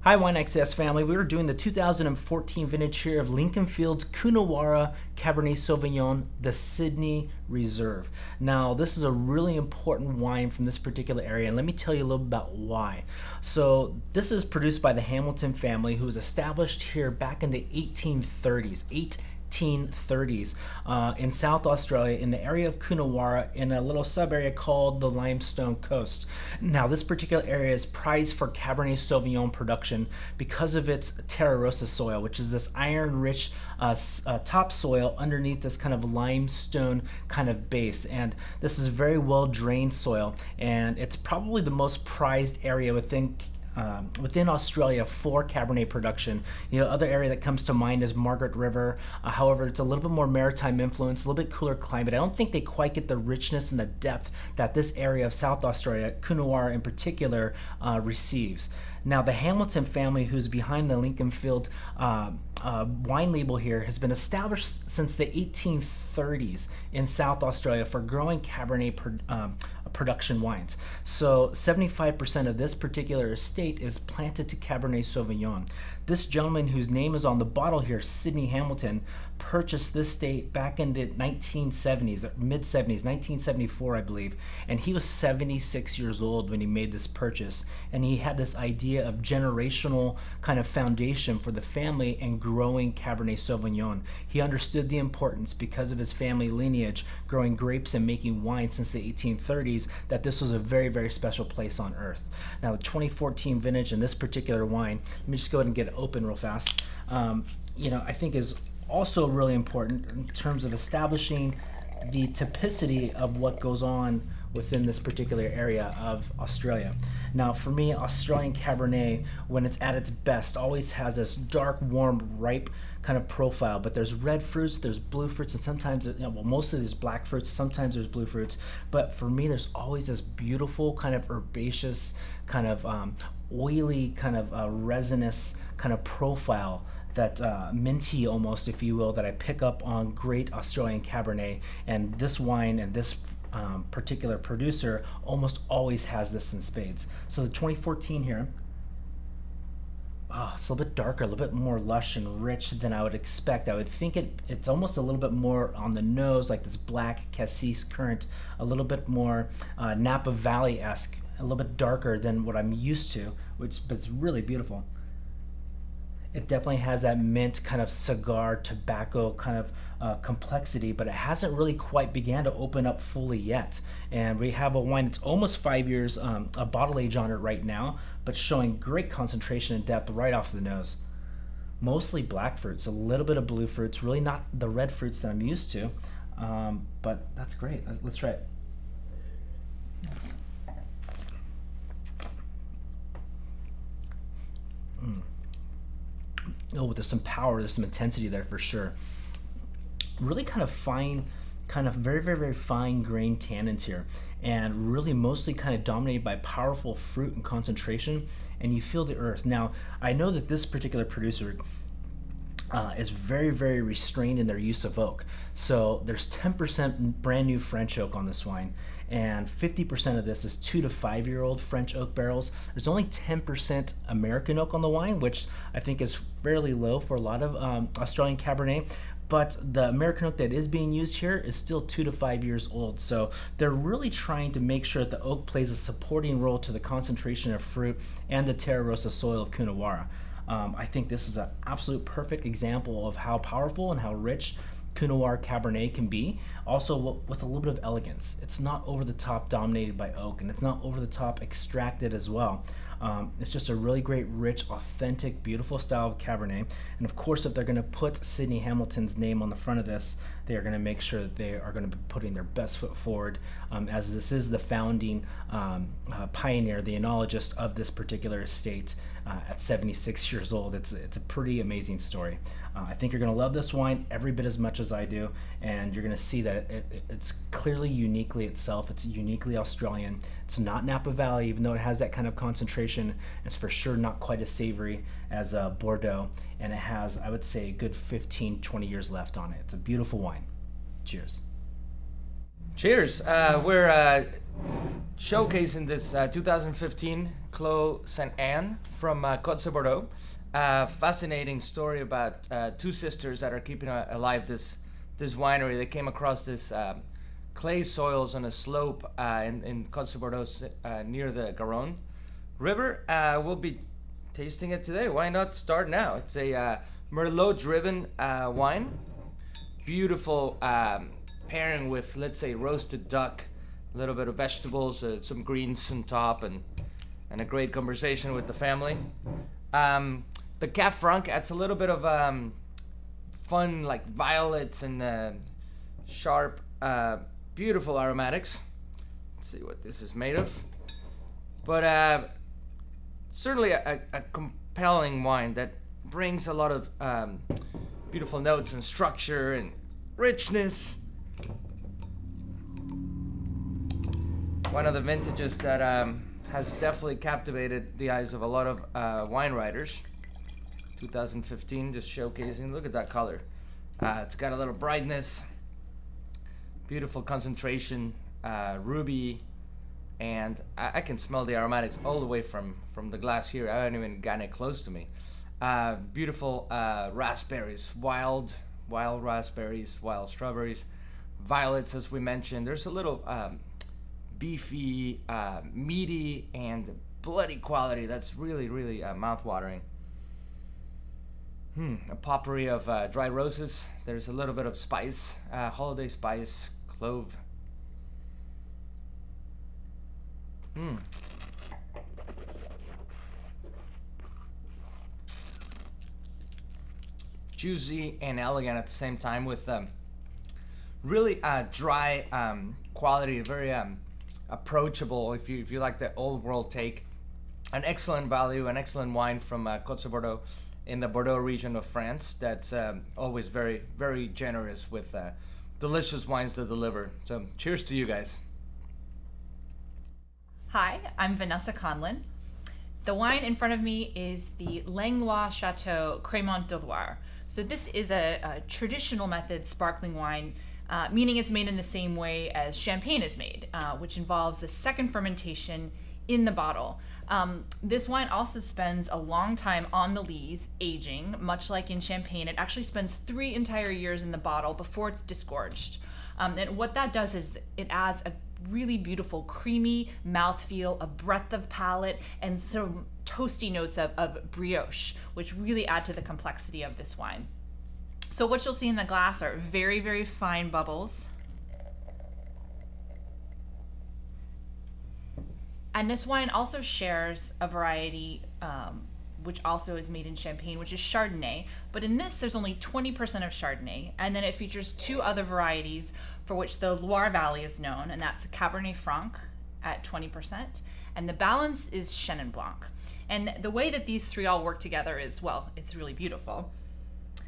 Hi, Wine XS family. We were doing the 2014 vintage here of Leconfield's Coonawarra Cabernet Sauvignon, the Sydney Reserve. Now, this is a really important wine from this particular area, and let me tell you a little bit about why. So, this is produced by the Hamilton family, who was established here back in the 1830s. 1830s in South Australia in the area of Coonawarra in a little sub area called the Limestone Coast. Now, this particular area is prized for Cabernet Sauvignon production because of its terra rossa soil, which is this iron rich topsoil underneath this kind of limestone kind of base. And this is very well drained soil, and it's probably the most prized area within Australia for Cabernet production. You know, other area that comes to mind is Margaret River. However, it's a little bit more maritime influence, a little bit cooler climate. I don't think they quite get the richness and the depth that this area of South Australia, Coonawarra in particular, receives. Now, the Hamilton family, who's behind the Leconfield wine label here, has been established since the 1830s in South Australia for growing Cabernet production wines. So 75% of this particular estate is planted to Cabernet Sauvignon. This gentleman, whose name is on the bottle here, Sidney Hamilton, purchased this estate back in the 1970s, mid-70s, 1974, I believe, and he was 76 years old when he made this purchase, and he had this idea of generational kind of foundation for the family and growing Cabernet Sauvignon. He understood the importance, because of his family lineage, growing grapes and making wine since the 1830s, that this was a very, very special place on earth. Now, the 2014 vintage in this particular wine, let me just go ahead and get it open real fast, I think is also really important in terms of establishing the typicity of what goes on within this particular area of Australia. Now, for me, Australian Cabernet, when it's at its best, always has this dark, warm, ripe kind of profile, but there's red fruits, there's blue fruits, and sometimes, mostly there's black fruits, sometimes there's blue fruits, but for me, there's always this beautiful kind of herbaceous, kind of oily, kind of resinous kind of profile, that minty almost, if you will, that I pick up on great Australian Cabernet. And this wine and this particular producer almost always has this in spades. So the 2014 here, it's a little bit darker, a little bit more lush and rich than I would expect. I would think it's almost a little bit more on the nose, like this black cassis currant, a little bit more Napa Valley-esque, a little bit darker than what I'm used to, but it's really beautiful. It definitely has that mint kind of cigar tobacco kind of complexity, but it hasn't really quite began to open up fully yet. And we have a wine that's almost 5 years a bottle age on it right now, but showing great concentration and depth right off the nose. Mostly black fruits, a little bit of blue fruits, really not the red fruits that I'm used to, but that's great. Let's try it. Oh, there's some power, there's some intensity there for sure. Really kind of fine, kind of very, very, very fine grained tannins here, and really mostly kind of dominated by powerful fruit and concentration, and you feel the earth. Now, I know that this particular producer is very, very restrained in their use of oak. So there's 10% brand new French oak on this wine, and 50% of this is 2 to 5 year old French oak barrels. There's only 10% American oak on the wine, which I think is fairly low for a lot of Australian Cabernet. But the American oak that is being used here is still 2 to 5 years old. So they're really trying to make sure that the oak plays a supporting role to the concentration of fruit and the terra rossa soil of Coonawarra. I think this is an absolute perfect example of how powerful and how rich Coonawarra Cabernet can be, also with a little bit of elegance. It's not over the top dominated by oak, and it's not over the top extracted as well. It's just a really great, rich, authentic, beautiful style of Cabernet. And of course, if they're going to put Sidney Hamilton's name on the front of this, they are going to make sure that they are going to be putting their best foot forward, as this is the founding pioneer, the enologist of this particular estate at 76 years old. It's a pretty amazing story. I think you're going to love this wine every bit as much as I do, and you're going to see that it's clearly uniquely itself. It's uniquely Australian. It's not Napa Valley, even though it has that kind of concentration. It's for sure not quite as savory as Bordeaux, and it has, I would say, a good 15-20 years left on it. It's a beautiful wine. Cheers. Cheers. We're showcasing this 2015 Clos Sainte Anne from Cotes de Bordeaux. Fascinating story about two sisters that are keeping alive this winery. They came across this clay soils on a slope in Cotes de Bordeaux near the Garonne River. We'll be tasting it today. Why not start now? It's a Merlot-driven wine. Beautiful pairing with, let's say, roasted duck, a little bit of vegetables, some greens on top, and a great conversation with the family. The Cab Franc adds a little bit of fun, like violets and sharp, beautiful aromatics. Let's see what this is made of. But certainly a compelling wine that brings a lot of beautiful notes and structure and richness. One of the vintages that has definitely captivated the eyes of a lot of wine writers. 2015, just showcasing. Look at that color. It's got a little brightness, beautiful concentration, ruby, and I can smell the aromatics all the way from the glass here. I haven't even gotten it close to me. Beautiful raspberries, wild raspberries, wild strawberries, violets, as we mentioned. There's a little beefy, meaty, and bloody quality that's really, really mouth-watering. A potpourri of dry roses. There's a little bit of spice, holiday spice, clove. Juicy and elegant at the same time, with really dry quality, very approachable if you like the old world take. An excellent value, an excellent wine from Cotes de Bordeaux in the Bordeaux region of France. That's always very, very generous with delicious wines to deliver. So cheers to you guys. Hi, I'm Vanessa Conlon. The wine in front of me is the Langlois-Chateau Cremant de Loire. So this is a traditional method sparkling wine, meaning it's made in the same way as champagne is made, which involves the second fermentation in the bottle. This wine also spends a long time on the lees, aging, much like in champagne. It actually spends 3 entire years in the bottle before it's disgorged. And what that does is it adds a really beautiful creamy mouthfeel, a breadth of palate, and some toasty notes of brioche, which really add to the complexity of this wine. So what you'll see in the glass are very, very fine bubbles. And this wine also shares a variety which also is made in Champagne, which is Chardonnay. But in this, there's only 20% of Chardonnay. And then it features 2 other varieties for which the Loire Valley is known, and that's Cabernet Franc at 20%. And the balance is Chenin Blanc. And the way that these 3 all work together is, well, it's really beautiful.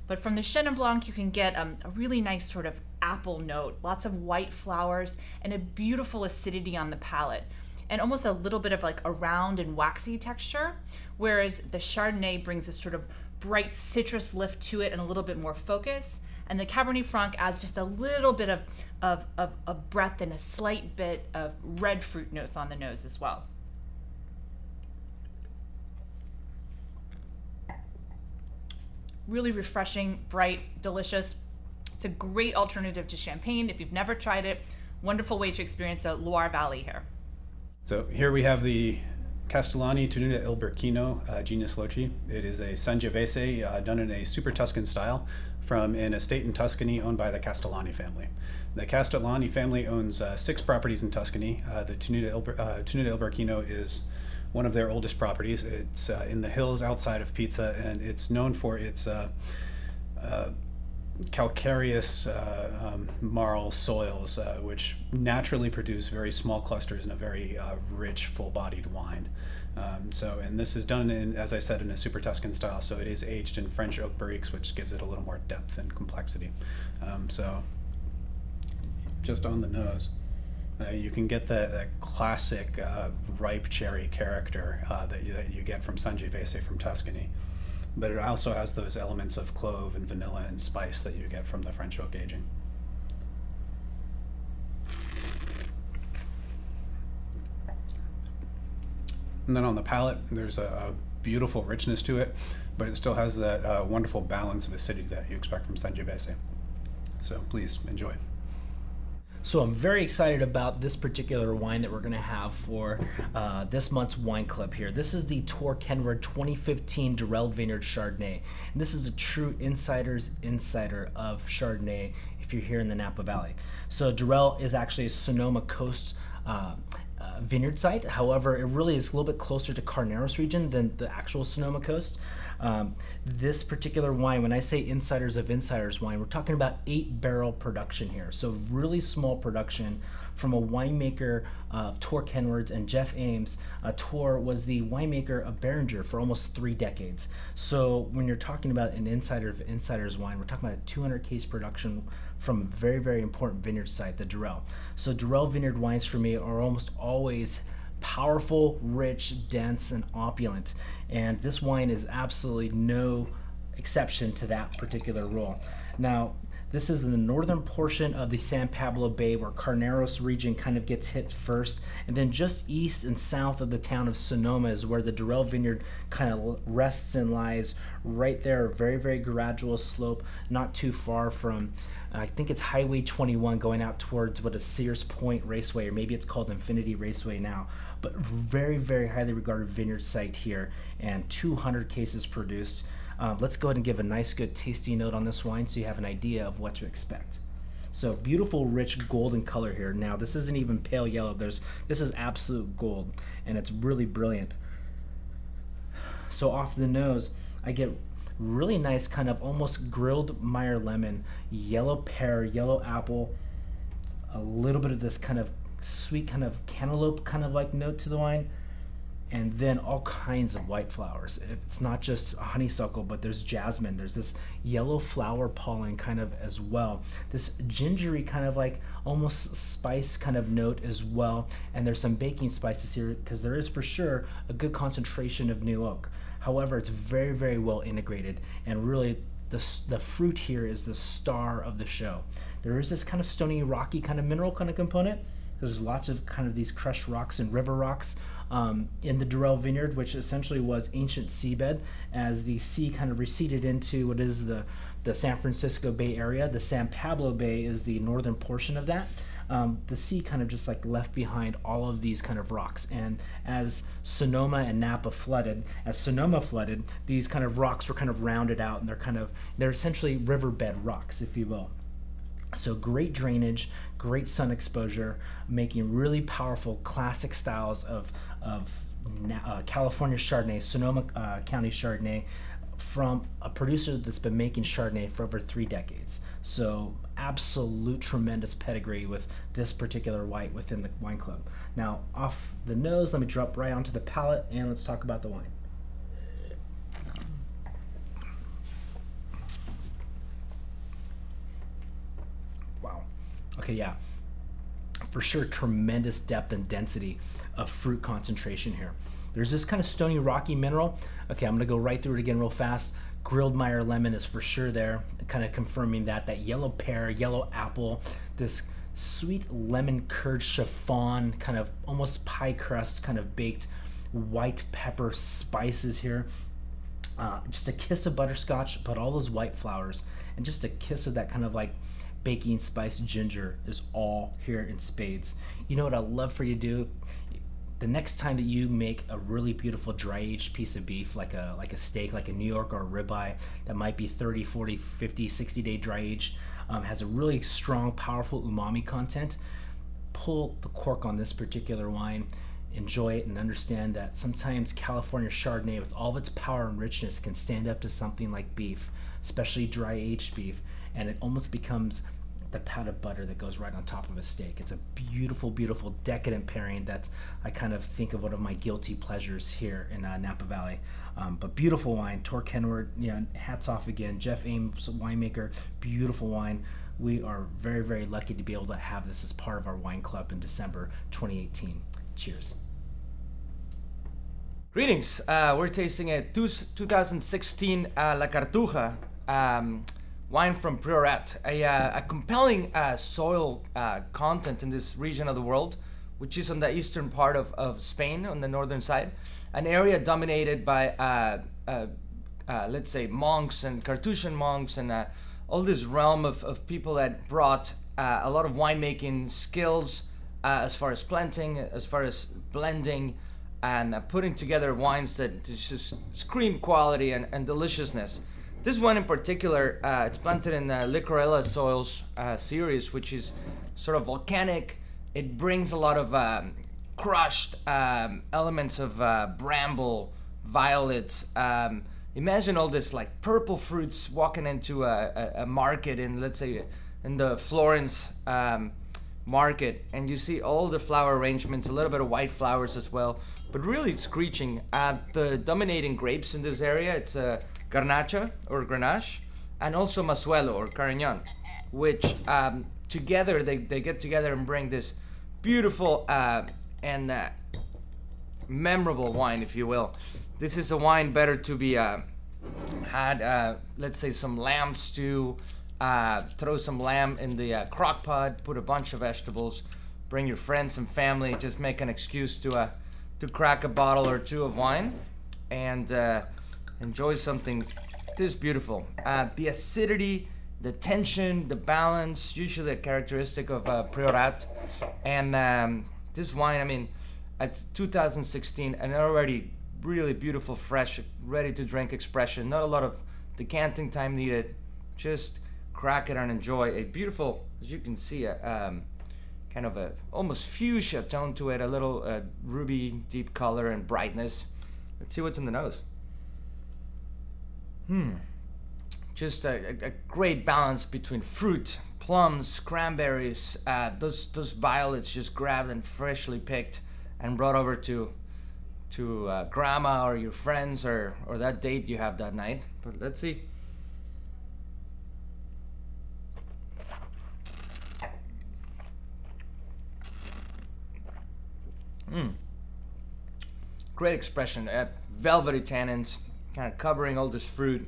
But from the Chenin Blanc, you can get a really nice sort of apple note, lots of white flowers, and a beautiful acidity on the palate, and almost a little bit of like a round and waxy texture, whereas the Chardonnay brings a sort of bright citrus lift to it and a little bit more focus, and the Cabernet Franc adds just a little bit of breadth and a slight bit of red fruit notes on the nose as well. Really refreshing, bright, delicious. It's a great alternative to champagne if you've never tried it. Wonderful way to experience the Loire Valley here. So here we have the Castellani Tenuta il Burchino, genus Loci. It is a Sangiovese done in a super Tuscan style from an estate in Tuscany owned by the Castellani family. The Castellani family owns 6 properties in Tuscany. The Tenuta il Burchino is one of their oldest properties. It's in the hills outside of Pisa, and it's known for its calcareous marl soils, which naturally produce very small clusters in a very rich, full-bodied wine. And this is done in, as I said, in a super Tuscan style. So it is aged in French oak barriques, which gives it a little more depth and complexity. So just on the nose, you can get the classic ripe cherry character that you get from Sangiovese from Tuscany. But it also has those elements of clove and vanilla and spice that you get from the French oak aging. And then on the palate, there's a beautiful richness to it, but it still has that wonderful balance of acidity that you expect from Sangiovese. So please enjoy. So I'm very excited about this particular wine that we're going to have for this month's wine club here. This is the Tor-Kenward 2015 Durell Vineyard Chardonnay. And this is a true insider's insider of Chardonnay if you're here in the Napa Valley. So Durell is actually a Sonoma Coast vineyard site. However, it really is a little bit closer to Carneros region than the actual Sonoma Coast. This particular wine, when I say insiders of insiders wine, we're talking about 8-barrel production here. So really small production from a winemaker of Tor-Kenwards and Jeff Ames. Tor was the winemaker of Beringer for almost 3 decades. So when you're talking about an insider of insiders wine, we're talking about a 200 case production from a very, very important vineyard site, the Durell. So Durell vineyard wines for me are almost always powerful, rich, dense, and opulent. And this wine is absolutely no exception to that particular rule. Now, this is in the northern portion of the San Pablo Bay where Carneros region kind of gets hit first. And then just east and south of the town of Sonoma is where the Durell vineyard kind of rests and lies right there. A very, very gradual slope, not too far from, I think it's Highway 21 going out towards what is Sears Point Raceway, or maybe it's called Infinity Raceway now. But very, very highly regarded vineyard site here, and 200 cases produced. Let's go ahead and give a nice, good tasty note on this wine so you have an idea of what to expect. So beautiful, rich golden color here. Now this isn't even pale yellow. This is absolute gold, and it's really brilliant. So off the nose, I get really nice kind of almost grilled Meyer lemon, yellow pear, yellow apple, a little bit of this kind of sweet kind of cantaloupe kind of like note to the wine, and then all kinds of white flowers. It's not just honeysuckle, but there's jasmine. There's this yellow flower pollen kind of as well. This gingery kind of like almost spice kind of note as well. And there's some baking spices here because there is for sure a good concentration of new oak. However, it's very, very well integrated, and really the fruit here is the star of the show. There is this kind of stony, rocky kind of mineral kind of component. There's lots of kind of these crushed rocks and river rocks in the Durell Vineyard, which essentially was ancient seabed as the sea kind of receded into what is the San Francisco Bay Area. The San Pablo Bay is the northern portion of that. The sea kind of just like left behind all of these kind of rocks. And as Sonoma and Napa flooded, these kind of rocks were kind of rounded out, and they're essentially riverbed rocks, if you will. So great drainage, great sun exposure, making really powerful classic styles of California Chardonnay, Sonoma County Chardonnay, from a producer that's been making Chardonnay for over 3 decades. So absolute tremendous pedigree with this particular white within the wine club. Now off the nose, let me drop right onto the palate and let's talk about the wine. Wow. Okay, yeah. For sure, tremendous depth and density of fruit concentration here. There's this kind of stony, rocky mineral. Okay, I'm gonna go right through it again real fast. Grilled Meyer lemon is for sure there, kind of confirming that yellow pear, yellow apple, this sweet lemon curd chiffon, kind of almost pie crust, kind of baked white pepper spices here. Just a kiss of butterscotch, but all those white flowers, and just a kiss of that kind of like baking spice ginger is all here in spades. You know what I'd love for you to do? The next time that you make a really beautiful dry aged piece of beef, like a steak, like a New York or a ribeye, that might be 30, 40, 50, 60 day dry aged, has a really strong, powerful umami content, pull the cork on this particular wine, enjoy it, and understand that sometimes California Chardonnay, with all of its power and richness, can stand up to something like beef, especially dry aged beef, and it almost becomes the pat of butter that goes right on top of a steak. It's a beautiful, beautiful, decadent pairing that I kind of think of one of my guilty pleasures here in Napa Valley. But beautiful wine, Tor-Kenward, hats off again. Jeff Ames, winemaker, beautiful wine. We are very, very lucky to be able to have this as part of our wine club in December 2018. Cheers. Greetings. We're tasting a 2016 La Cartuja wine from Priorat, a compelling soil content in this region of the world, which is on the eastern part of Spain, on the northern side, an area dominated by, let's say, monks and Carthusian monks and all this realm of people that brought a lot of winemaking skills as far as planting, as far as blending, and putting together wines that just scream quality and deliciousness. This one in particular, it's planted in the Licorella soils series, which is sort of volcanic. It brings a lot of crushed elements of bramble, violets. Imagine all this like purple fruits walking into a market in, let's say, in the Florence market, and you see all the flower arrangements, a little bit of white flowers as well, but really screeching. The dominating grapes in this area, it's Garnacha or Grenache, and also Masuelo or Carignan, which together they get together and bring this beautiful and memorable wine, if you will. This is a wine better to be had, let's say, some lamb stew. Throw some lamb in the crock pot, put a bunch of vegetables, bring your friends and family, just make an excuse to crack a bottle or two of wine and enjoy something this beautiful. The acidity, the tension, the balance, usually a characteristic of Priorat. And this wine, I mean, it's 2016 and already really beautiful, fresh, ready to drink expression. Not a lot of decanting time needed. Just crack it and enjoy a beautiful, as you can see, kind of a almost fuchsia tone to it, a little ruby deep color and brightness. Let's see what's in the nose. Just a great balance between fruit, plums, cranberries, those violets just grabbed and freshly picked and brought over to grandma or your friends or that date you have that night. But let's see. Great expression, velvety tannins, kind of covering all this fruit.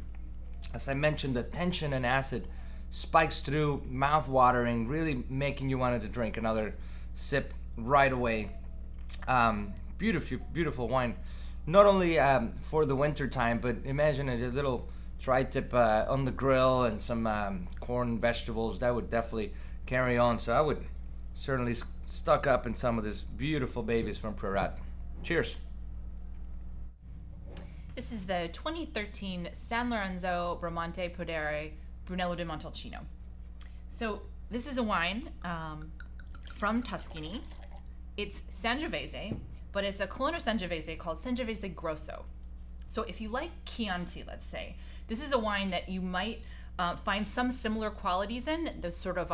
As I mentioned, the tension and acid spikes through, mouth-watering, really making you want to drink another sip right away. Beautiful, beautiful wine. Not only for the winter time, but imagine a little tri-tip on the grill and some corn vegetables. That would definitely carry on. So I would certainly stock up in some of these beautiful babies from Priorat. Cheers. This is the 2013 San Lorenzo Bramante Podere Brunello di Montalcino. So this is a wine from Tuscany. It's Sangiovese, but it's a Colonna Sangiovese called Sangiovese Grosso. So if you like Chianti, let's say, this is a wine that you might find some similar qualities in, those sort of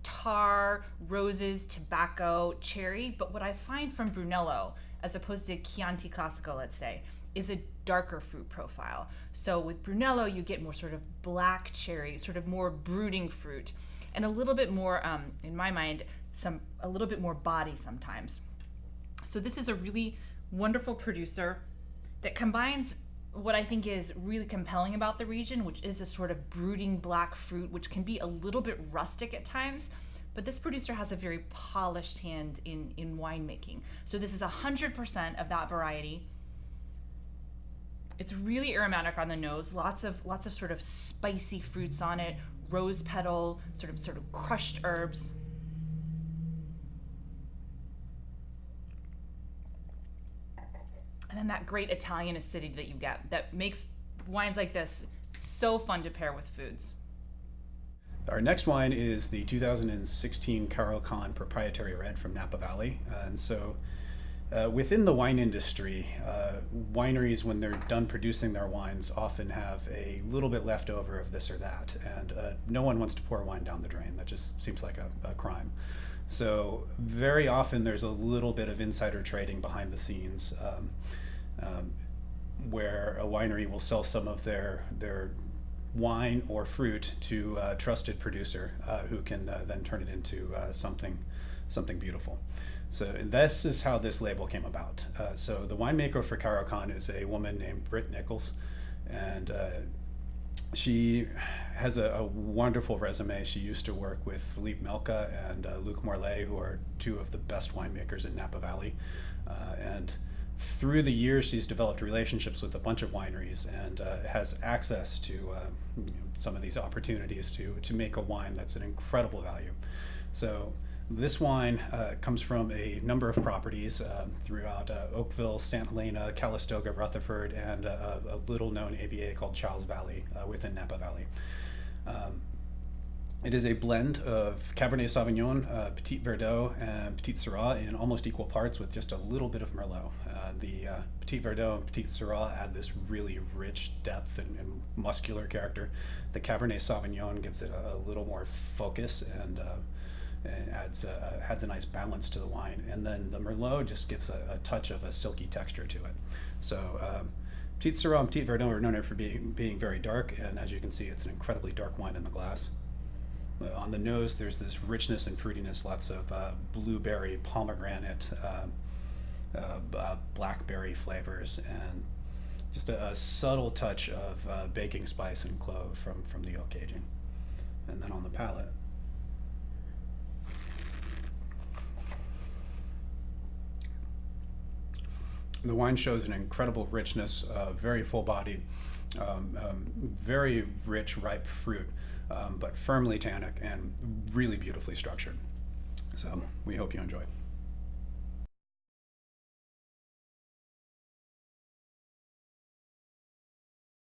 tar, roses, tobacco, cherry. But what I find from Brunello, as opposed to Chianti Classico, let's say, is a darker fruit profile. So with Brunello, you get more sort of black cherry, sort of more brooding fruit, and a little bit more, in my mind, a little bit more body sometimes. So this is a really wonderful producer that combines what I think is really compelling about the region, which is this sort of brooding black fruit, which can be a little bit rustic at times, but this producer has a very polished hand in winemaking. So this is 100% of that variety. It's really aromatic on the nose, lots of sort of spicy fruits on it, rose petal, sort of crushed herbs. And then that great Italian acidity that you get that makes wines like this so fun to pair with foods. Our next wine is the 2016 Karo-Kann proprietary red from Napa Valley. And so within the wine industry, wineries, when they're done producing their wines, often have a little bit left over of this or that. And no one wants to pour wine down the drain. That just seems like a crime. So very often there's a little bit of insider trading behind the scenes where a winery will sell some of their wine or fruit to a trusted producer who can then turn it into something beautiful. So this is how this label came about. So the winemaker for Karo-Kann is a woman named Britt Nichols, and she has a wonderful resume. She used to work with Philippe Melka and Luc Morlaix, who are two of the best winemakers in Napa Valley. And through the years, she's developed relationships with a bunch of wineries and has access to some of these opportunities to make a wine that's an incredible value. So this wine comes from a number of properties throughout Oakville, Santa Helena, Calistoga, Rutherford, and a little-known AVA called Charles Valley within Napa Valley. It is a blend of Cabernet Sauvignon, Petit Verdot, and Petit Syrah in almost equal parts with just a little bit of Merlot. The Petit Verdot and Petit Syrah add this really rich depth and muscular character. The Cabernet Sauvignon gives it a little more focus and adds a nice balance to the wine. And then the Merlot just gives a touch of a silky texture to it. So Petit Syrah and Petit Verdot are known for being very dark, and as you can see, it's an incredibly dark wine in the glass. On the nose, there's this richness and fruitiness, lots of blueberry, pomegranate, blackberry flavors, and just a subtle touch of baking spice and clove from the oak aging. And then on the palate, the wine shows an incredible richness, very full-bodied, very rich, ripe fruit, but firmly tannic and really beautifully structured. So we hope you enjoy.